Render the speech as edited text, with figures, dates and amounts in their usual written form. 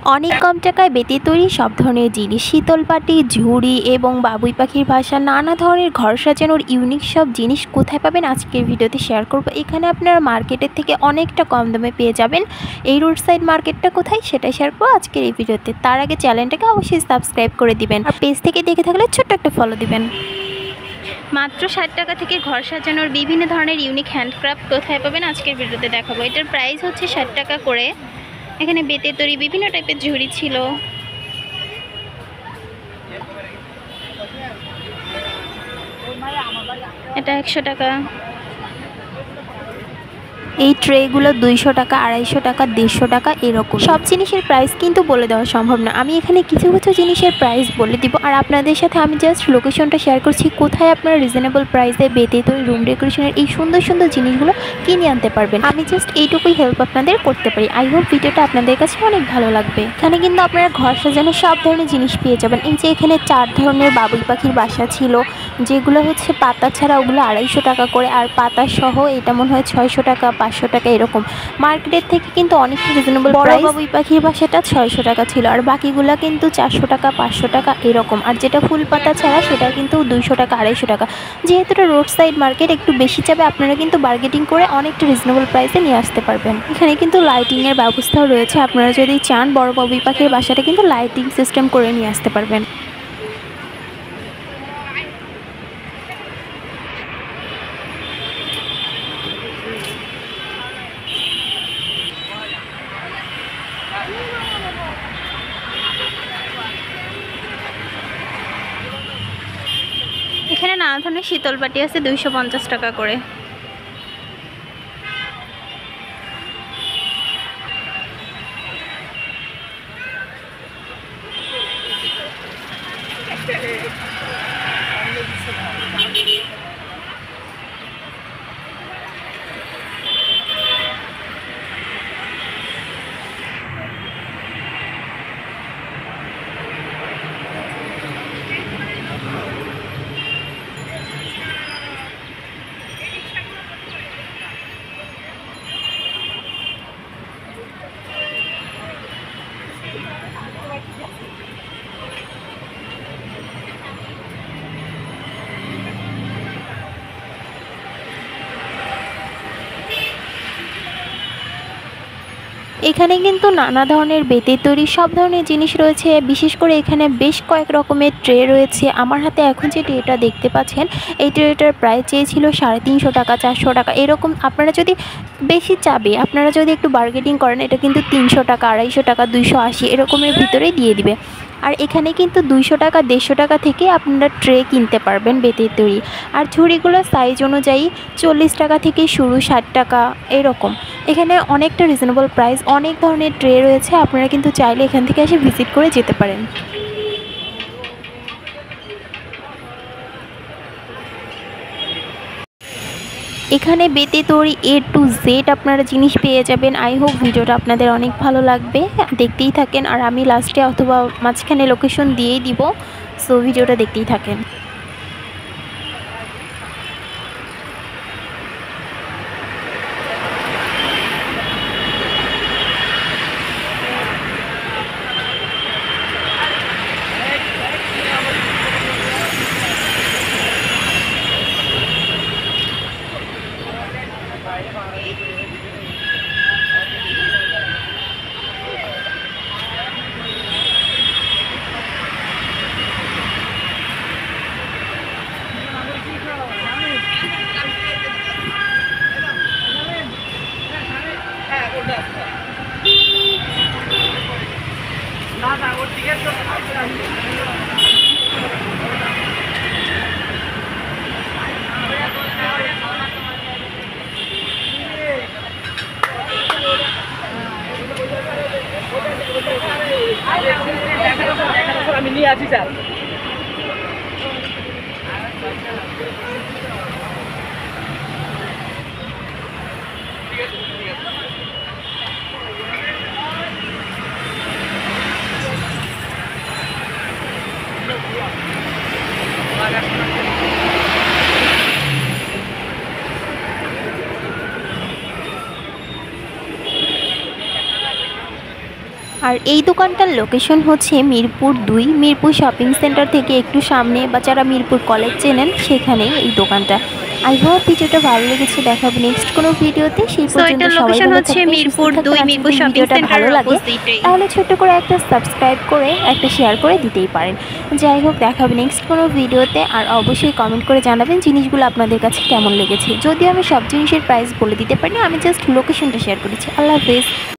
অনেক কম টাকায় বেতে তৈরি সব ধরনের জিনিস, শীতলপাটি, ঝুড়ি এবং বাবুই পাখির বাসা, নানা ধরনের ঘর সাজানোর ইউনিক সব জিনিস কোথায় পাবেন আজকের ভিডিওতে শেয়ার করব। এখানে আপনারা মার্কেটের থেকে অনেকটা কম দামে পেয়ে যাবেন। এই রোড সাইড মার্কেটটা কোথায় সেটা শেয়ার করবো আজকের এই ভিডিওতে। তার আগে চ্যানেলটাকে অবশ্যই সাবস্ক্রাইব করে দিবেন আর পেজ থেকে দেখে থাকলে ছোট্ট একটা ফলো দিবেন। মাত্র 60 টাকা থেকে ঘর সাজানোর বিভিন্ন ধরনের ইউনিক হ্যান্ডক্রাফট কোথায় পাবেন আজকের ভিডিওতে দেখাবো। এটার প্রাইস হচ্ছে 60 টাকা করে। এখানে বেতে তৈরি বিভিন্ন টাইপের ঝুড়ি ছিল। এটা 100 টাকা। এই ট্রেগুলো 200 টাকা, 250 টাকা, 150 টাকা এরকম। সব জিনিসের প্রাইস কিন্তু বলে দেওয়া সম্ভব না। আমি এখানে কিছু কিছু জিনিসের প্রাইস বলে দিব আর আপনাদের সাথে আমি জাস্ট লোকেশনটা শেয়ার করছি কোথায় আপনারা রিজনেবল প্রাইসে বেতে তৈরি রুম ডেকোরেশনের এই সুন্দর সুন্দর জিনিসগুলো কিনে আনতে পারবেন। আমি জাস্ট এইটুকুই হেল্প আপনাদের করতে পারি। আই হোপ ভিডিওটা আপনাদের কাছে অনেক ভালো লাগবে। এখানে কিন্তু আপনারা ঘর সাজানোর সব ধরনের জিনিস পেয়ে যাবেন। এই যে এখানে 4 ধরনের বাবুই পাখির বাসা ছিল, যেগুলো হচ্ছে পাতা ছাড়া ওগুলো 250 টাকা করে, আর পাতা সহ এটা মনে হয় 600 টাকা, 500 টাকা এরকম। মার্কেটের থেকে কিন্তু অনেকটা রিজনেবল প্রাইস। বাবুই পাখির বাসাটা 600 টাকা ছিল আর বাকিগুলা কিন্তু 400 টাকা, 500 টাকা এরকম। আর যেটা ফুল পাতা ছাড়া সেটা কিন্তু 200 টাকা, 250 টাকা। যেহেতু এটা রোড সাইড মার্কেট, একটু বেশি চাবে, আপনারা কিন্তু বার্গেটিং করে অনেকটা রিজনেবল প্রাইসে নিয়ে আসতে পারবেন। এখানে কিন্তু লাইটিংয়ের ব্যবস্থাও রয়েছে। আপনারা যদি চান বড় বাবুই পাখির বাসাটা কিন্তু লাইটিং সিস্টেম করে নিয়ে আসতে পারবেন। এখানে নানা ধরনের শীতল পাটি আছে 250 টাকা করে। এখানে কিন্তু নানা ধরনের বেতের তৈরি সব ধরনের জিনিস রয়েছে। বিশেষ করে এখানে বেশ কয়েক রকমের ট্রে রয়েছে। আমার হাতে এখন যে ট্রেটা দেখতে পাচ্ছেন, এই ট্রেটার প্রাইস চেয়েছিল 350 টাকা, 400 টাকা এরকম। আপনারা যদি বেশি চাবে, আপনারা যদি একটু বার্গেটিং করেন, এটা কিন্তু 300 টাকা, 250 টাকা, 280 এরকমের ভিতরেই দিয়ে দিবে। আর এখানে কিন্তু 200 টাকা, 150 টাকা থেকে আপনারা ট্রে কিনতে পারবেন বেতের তৈরি। আর ঝুড়িগুলোর সাইজ অনুযায়ী 40 টাকা থেকে শুরু, 60 টাকা এরকম। এখানে অনেকটা রিজনেবল প্রাইস, অনেক ধরনের ট্রে রয়েছে। আপনারা কিন্তু চাইলে এখান থেকে এসে ভিজিট করে যেতে পারেন। এখানে বেতে তৈরি A to Z আপনারা জিনিস পেয়ে যাবেন। আই হোপ ভিডিওটা আপনাদের অনেক ভালো লাগবে, দেখতেই থাকেন। আর আমি লাস্টে অথবা মাঝখানে লোকেশন দিয়েই দিব, সো ভিডিওটা দেখতেই থাকেন। আমি নিয়ে আসি স্যার। আর আর এই দোকানটার লোকেশন হচ্ছে মিরপুর 2, মিরপুর শপিং সেন্টার থেকে একটু সামনে, বা যারা মিরপুর কলেজ চেনেন সেখানেই এই দোকানটা। আই হোপ ভিডিওটা ভালো লেগেছে। দেখাবো নেক্সট কোনো ভিডিওতে। সেই পর্যন্ত সবাই ভালো থাকবেন, মিরপুর সুস্থ 2 থাকবেন। মিরপুর যদি শপিং ভিডিওটা ভালো সেন্টারের লাগে অপোজিটেই। তাহলে ছোট্ট করে একটা সাবস্ক্রাইব করে একটা শেয়ার করে দিতেই পারেন। যাই হোক, দেখাবে নেক্সট কোনো ভিডিওতে। আর অবশ্যই কমেন্ট করে জানাবেন জিনিসগুলো আপনাদের কাছে কেমন লেগেছে। যদিও আমি সব জিনিসের প্রাইস বলে দিতে পারি না, আমি জাস্ট লোকেশনটা শেয়ার করেছি। আল্লাহ হাফেজ।